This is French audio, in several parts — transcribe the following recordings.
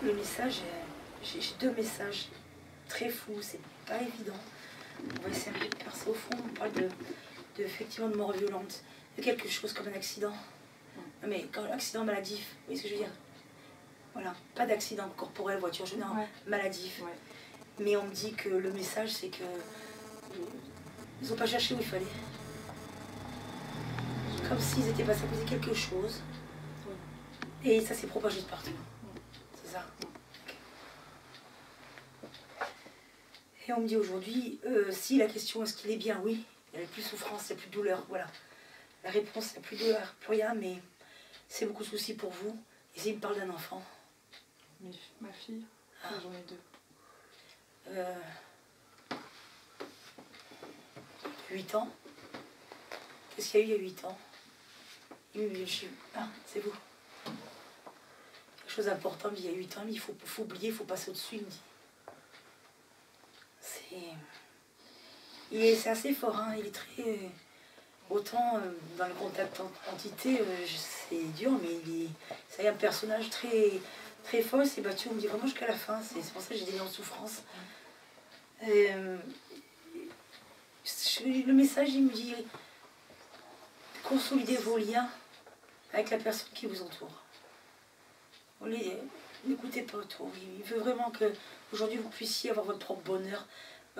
Le message, j'ai deux messages très fous, c'est pas évident. On va essayer de faire ça au fond. On parle effectivement de mort violente, de quelque chose comme un accident. Non, mais quand l'accident maladif, vous voyez ce que je veux dire? Voilà, pas d'accident corporel, voiture, je veux dire, maladif. Ouais. Mais on me dit que le message, c'est que ils n'ont pas cherché où il fallait. Comme s'ils étaient passés à cause de quelque chose. Et ça s'est propagé de partout. C'est ça. Et on me dit aujourd'hui, si la question est-ce qu'il est bien, oui, il n'y a plus de souffrance, il n'y a plus de douleur, voilà. La réponse, il n'y a plus de douleur, plus rien, mais c'est beaucoup de soucis pour vous. Et s'il me parle d'un enfant. Ma fille, j'en ai deux. 8 ans. Qu'est-ce qu'il y a eu il y a 8 ans? Ah, c'est vous. Quelque chose d'important, il y a 8 ans, mais il faut oublier, il faut passer au-dessus, il me dit. C'est assez fort, hein, il est très... autant dans le contact entité, c'est dur, mais c'est un personnage très, très fort, il s'est battu, on me dit vraiment jusqu'à la fin, c'est pour ça que j'ai des en souffrance. Le message, il me dit, consolidez vos liens avec la personne qui vous entoure. N'écoutez pas autour, il veut vraiment que aujourd'hui vous puissiez avoir votre propre bonheur.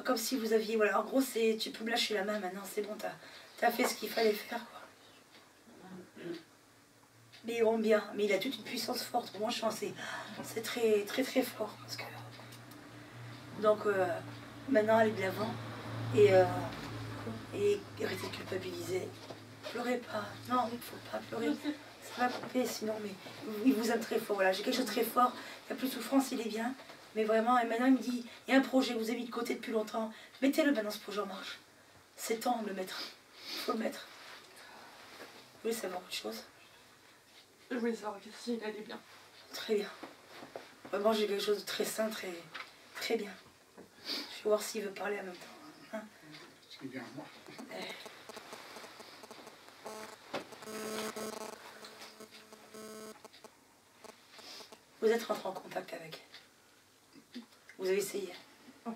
Comme si vous aviez, voilà, en gros, tu peux me lâcher la main maintenant, c'est bon, t'as fait ce qu'il fallait faire, quoi. Mais il rend bien, mais il a toute une puissance forte. Pour moi, je pense que c'est très, très, très fort. Parce que... Donc, maintenant, allez de l'avant et arrêtez de culpabiliser. Pleurez pas. Non, il ne faut pas pleurer. Ça va couper, sinon, mais il vous aime très fort. Voilà, j'ai quelque chose de très fort. Il n'y a plus de souffrance, il est bien. Mais vraiment, et maintenant il me dit, il y a un projet, vous avez mis de côté depuis longtemps, mettez-le maintenant, ce projet en marche. C'est temps de le mettre. Il faut le mettre. Vous voulez savoir autre chose? Je voulais savoir s'il allait bien. Très bien. Vraiment, j'ai quelque chose de très sain, très, très bien. Je vais voir s'il veut parler en même temps. Hein? C'est bien, moi. Vous êtes rentré en contact avec? Vous avez essayé? Oui.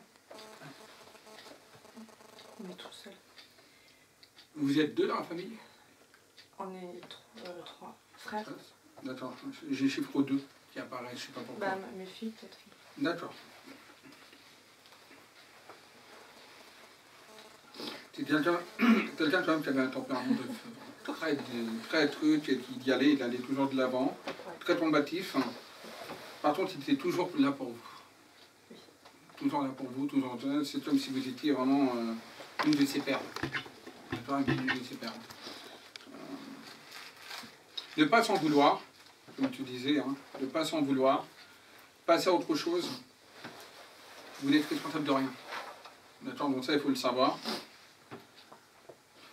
On est tout seul. Vous êtes deux dans la famille? On est trois frères. D'accord. J'ai chiffre 2 qui apparaît, je ne sais pas pourquoi. Bah, mes filles, peut-être. D'accord. C'est quelqu'un quand même qui avait un tempérament très truc, qui il allait toujours de l'avant, très combatif. Par contre, il était toujours là pour vous. Toujours là pour vous, toujours. C'est comme si vous étiez vraiment une de ses perles. D'accord, une de ses perles. Ne pas s'en vouloir, comme tu disais, hein, ne pas s'en vouloir, passer à autre chose. Vous n'êtes responsable de rien. D'accord, donc ça, il faut le savoir.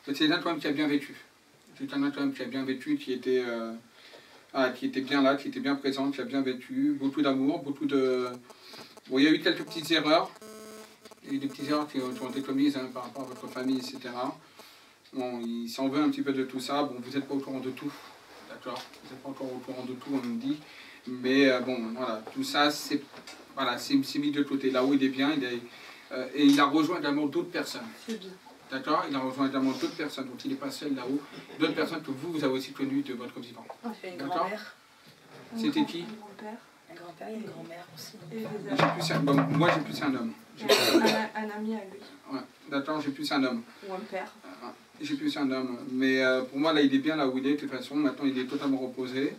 C'est quelqu'un quand même qui a bien vécu. C'est quelqu'un quand même qui a bien vécu, qui était bien là, qui était bien présent, qui a bien vécu. Beaucoup d'amour, beaucoup de... Bon, il y a eu quelques petites erreurs. Il y a eu des petites erreurs qui ont été commises hein, par rapport à votre famille, etc. Bon, il s'en veut un petit peu de tout ça. Bon, vous n'êtes pas au courant de tout. D'accord, vous n'êtes pas encore au courant de tout, on me dit. Mais bon, voilà, tout ça, c'est mis de côté. Là où il est bien, et il a rejoint également d'autres personnes. C'est bien. D'accord, il a rejoint également d'autres personnes, donc il n'est pas seul là-haut. D'autres personnes que vous avez aussi connues de votre vivant. Une grand-mère. C'était qui? Un grand-père. Un grand-père et une grand-mère aussi. Moi, j'ai plus un homme. Un ami à lui. Ouais, d'accord, j'ai plus un homme. Ou un père. J'ai plus un homme. Mais pour moi, là, il est bien là où il est, de toute façon. Maintenant, il est totalement reposé.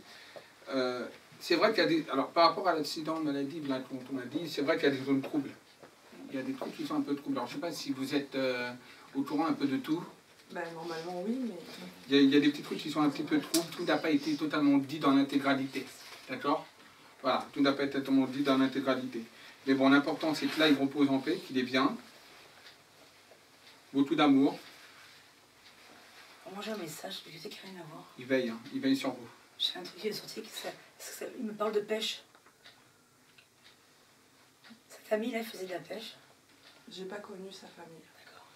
C'est vrai qu'il y a des... Alors, par rapport à l'accident de maladie, là, comme on a dit, c'est vrai qu'il y a des zones troubles. Il y a des trucs qui sont un peu troubles. Alors, je ne sais pas si vous êtes au courant un peu de tout. Ben, normalement, oui, mais... Il y a des petits trucs qui sont un petit peu troubles. Tout n'a pas été totalement dit dans l'intégralité. D'accord? Voilà, tout n'a pas été totalement dit dans l'intégralité. Mais bon, l'important, c'est que là, il repose en paix, qu'il est bien. Beaucoup d'amour. Moi j'ai un message, mais je sais qu'il n'y a rien à voir. Il veille sur vous. J'ai un truc qui est sorti, il me parle de pêche. Sa famille, là, elle faisait de la pêche. J'ai pas connu sa famille. D'accord.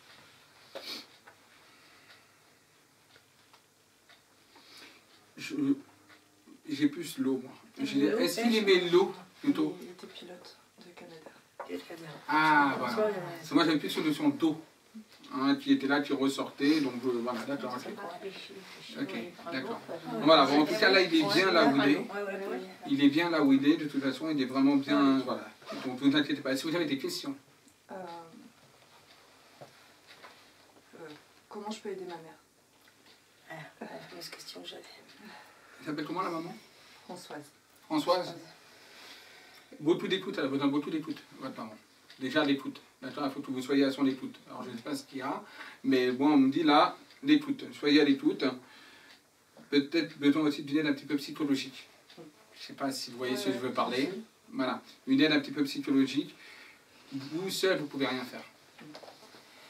J'ai plus l'eau, moi. L'eau, Est-ce qu'il aimait l'eau, plutôt? Il était pilote de Canada. Ah, voilà. Parce que moi, j'avais plus sur notion d'eau. Hein, qui était là, qui ressortait, donc voilà, d'accord. Ok, d'accord. Voilà, bon, en tout cas, là, il est bien là où il est. Il est bien là où il est, de toute façon, il est vraiment bien, voilà. Donc, ne vous inquiétez pas. Si vous avez des questions. Comment je peux aider ma mère? La fameuse question que j'avais. Elle s'appelle comment, la maman? Françoise. Françoise? Beaucoup d'écoute, elle a besoin de beaucoup d'écoute, votre maman. Déjà l'écoute. D'accord, il faut que vous soyez à son écoute. Alors je ne sais pas ce qu'il y a, mais bon, on me dit là, l'écoute. Soyez à l'écoute. Peut-être besoin aussi d'une aide un petit peu psychologique. Je ne sais pas si vous voyez ce que je veux parler. Voilà, une aide un petit peu psychologique. Vous seul, vous ne pouvez rien faire.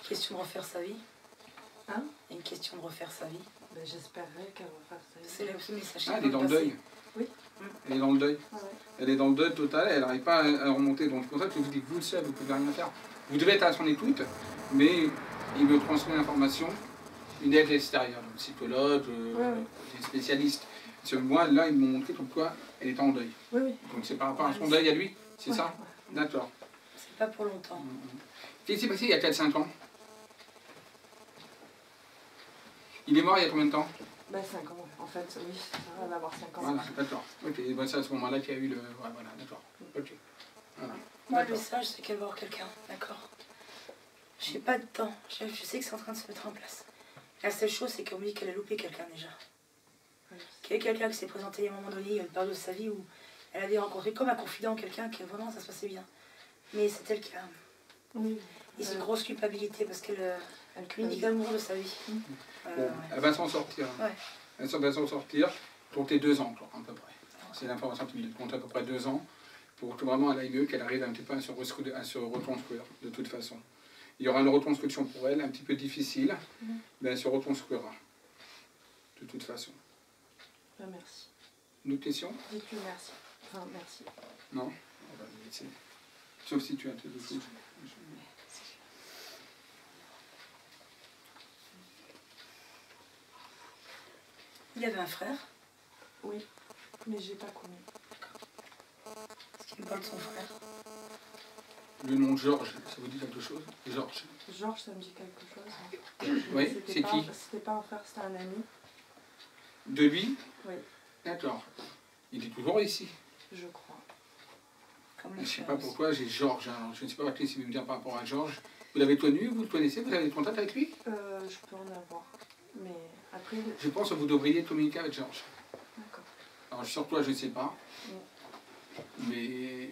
Question de refaire sa vie. Hein? Une question de refaire sa vie. Ben, j'espérerais qu'elle va faire ça. C'est le message. Ah, elle est dans le deuil. Oui. Elle est dans le deuil. Ah ouais. Elle est dans le deuil total, elle n'arrive pas à remonter. Donc c'est pour ça que je vous dis que vous seul, vous ne pouvez rien faire. Vous devez être à son écoute, mais il me transmet l'information, une aide extérieure, donc psychologue, des spécialistes. Parce que moi, là, ils m'ont montré comme quoi elle est en deuil. Oui, oui. Donc c'est par rapport à son deuil à lui, c'est ça? D'accord. C'est pas pour longtemps. Qu'est-ce qui s'est passé il y a 4-5 ans? Il est mort il y a combien de temps? Ben 5 ans, en fait, oui. Ça va avoir 5 ans. Voilà, d'accord. Ok, bon, c'est à ce moment-là qu'il y a eu le... Ouais, voilà, d'accord. Ok. Voilà. Moi, le message, c'est qu'elle va voir quelqu'un, d'accord? J'ai pas de temps. Je sais que c'est en train de se mettre en place. La seule chose, c'est qu'on me dit qu'elle a loupé quelqu'un déjà. Qu'il y a quelqu'un qui s'est présenté à un moment donné, une période de sa vie où elle avait rencontré comme un confident quelqu'un qui vraiment ça se passait bien. Mais c'est elle qui a... Oui. Et c'est une grosse culpabilité parce qu'elle communique l'amour de sa vie. Bon, elle va s'en sortir. Ouais. Elle va s'en sortir pour tes 2 ans, quoi, à peu près. C'est l'information qui me compte à peu près 2 ans pour que vraiment elle aille mieux, qu'elle arrive un petit peu à se reconstruire, de toute façon. Il y aura une reconstruction pour elle, un petit peu difficile, mais elle se reconstruira, de toute façon. Ben, merci. Une autre question? Dites-lui merci. Enfin, merci. Non? On va le laisser. Sauf si tu as tes choses. Il avait un frère. Oui, mais j'ai pas connu. Est-ce qu'il me parle de son frère? Le nom de Georges, ça vous dit quelque chose? Georges. Georges, ça me dit quelque chose. Oui, c'est qui? C'était pas un frère, c'était un ami. De lui? Oui. D'accord. Il est toujours ici. Je crois. Comme Je le ne sais frère pas aussi. pourquoi j'ai Georges. Alors, je ne sais pas si vous me dire par rapport à Georges. Vous l'avez connu, vous le connaissez, vous avez des contacts avec lui? Je peux en avoir. Mais après... Je pense que vous devriez communiquer avec Georges. D'accord. Alors sur toi, je ne sais pas. Mais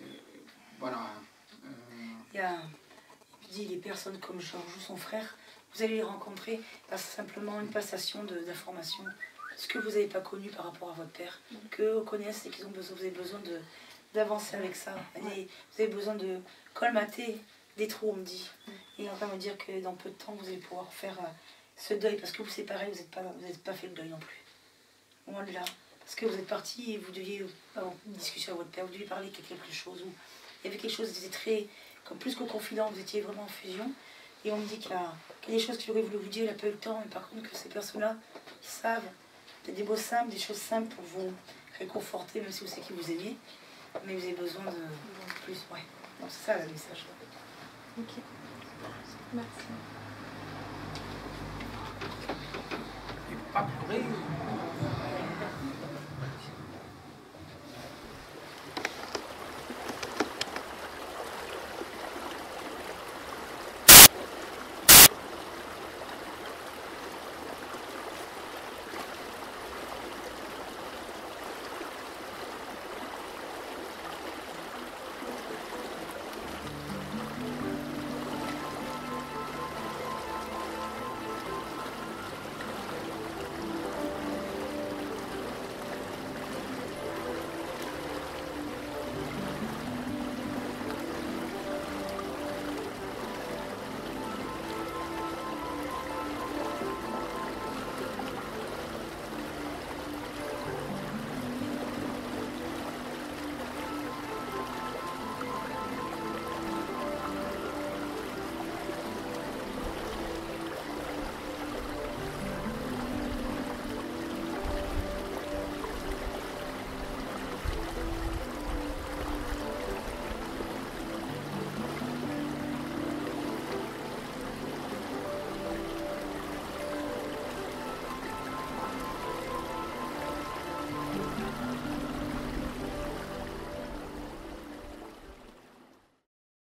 voilà. Il dit les personnes comme Georges ou son frère, vous allez les rencontrer par simplement une passation d'informations. Ce que vous n'avez pas connu par rapport à votre père, qu'eux connaissent et qu'ils ont besoin, vous avez besoin d'avancer avec ça. Et vous avez besoin de colmater des trous, on me dit. Et il est en train de me dire que dans peu de temps, vous allez pouvoir faire ce deuil, parce que vous séparez, vous n'êtes pas fait le deuil non plus. Loin de là. Parce que vous êtes parti et vous deviez avoir une discussion avec votre père, vous deviez parler de quelque chose. Où il y avait quelque chose qui était très, comme plus que confident, vous étiez vraiment en fusion. Et on me dit qu'il y a des choses qu'il aurait voulu vous dire, il n'a pas eu le temps, mais par contre que ces personnes-là, ils savent, peut-être des mots simples, des choses simples pour vous réconforter, même si vous savez que vous aimiez, mais vous avez besoin de plus. Ouais. Donc c'est ça le message. Ok. Merci. Il ne faut pas pleurer.